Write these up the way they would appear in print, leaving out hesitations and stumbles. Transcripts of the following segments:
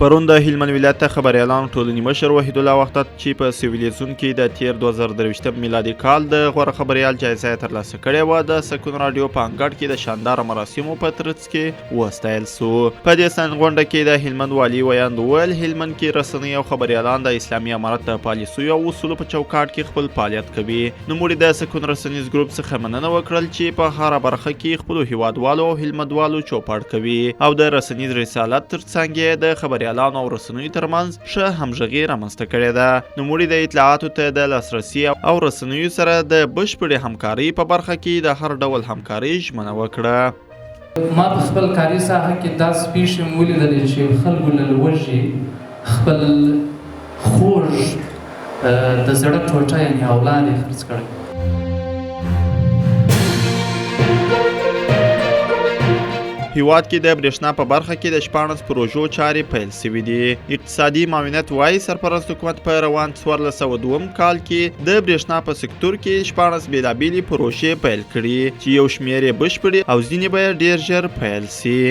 پرون د هلمند ولایت ته خبریالانو ټولنې مشر وحید الله وحدت چې په سیویلیزون کې د تیر 2023 میلادي کال د غوره خبریال جایزه ترلاسه کړې وه د سکون راډیو په انګړ کې د شانداره مراسمو په ترڅ کې وستایل سو. په دې سنغونډه کې د هلمند والي ویاند وویل هلمند کې رسنۍ او خبریالان د اسلامي امارت د پالیسیو او اصولو په چوکاټ کې خپل فعالیت کوي. نوموړي د سکون رسنیز ګروپ څخه مننه وکړل چې په هره برخه کې خپلو هیوادوالو او هلمندوالو چوپړ کوي او د رسنیز رسالت ترڅنګ یې د خبریالانو او رسنیو ترمنځ ښه همغږي رامنځته کړې ده. نوموړي د اطلاعاتو ته د لاسرسي او رسنیو سره د بشپړې همکارۍ په برخه کې د هر ډول همکارۍ ژمنه وکړه. ما په خپل کاري ساحه کې داسې پیښې مې ولیدلې چې خلکو له لوږې خپل خوږ د زړه ټوټه یعنې اولاد یې خرڅ کړی. هیواد کې د برېښنا په برخه کې د 14 پروژو چارې پیل شوې دي. اقتصادي معاونیت وايي سرپرست حکومت په روان 1402 کال کې د برېښنا په سکتور کې 14 بېلابېلې پروژې پیل کړي چې یو شمېر یې بشپړې او ځینې به ډېر ژر پیل شي.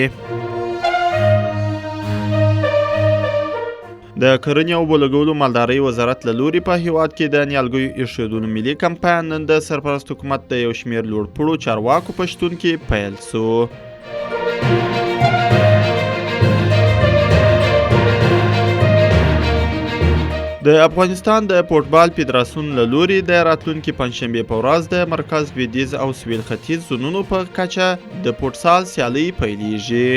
د کرنې او اوبو لګولو مالدارۍ وزارت له لوري په هیواد کې د نیالګیو ایښودلو ملي کمپاین نن د سرپرست حکومت د یو شمېر لوړپوړو چارواکو په شتون کې پیل سو. د افغانستان د فوټبال فدراسیون له لوري د راتلونکي پنجشنبې په ورځ د مرکز لویدیځ او سویل ختیځ زونونو په کچه د فوټسال سیالۍ پیلیږي.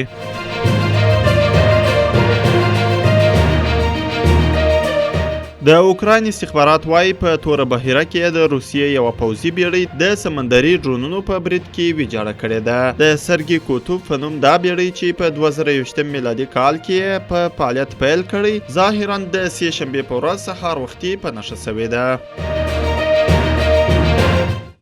د اوکراین استخبارات وايي په توره بحیره کې د روسیې یوه پوځي بیړۍ د سمندري ډرونونو په برید کې ویجاړه کړې ده. د سرګي کوتوف په نوم دا بیړۍ چې په 2021 میلادي کال کې په فعالیت پیل کړی ظاهراً د سې شنبې په ورځ سهار وختي په نښه شوې ده.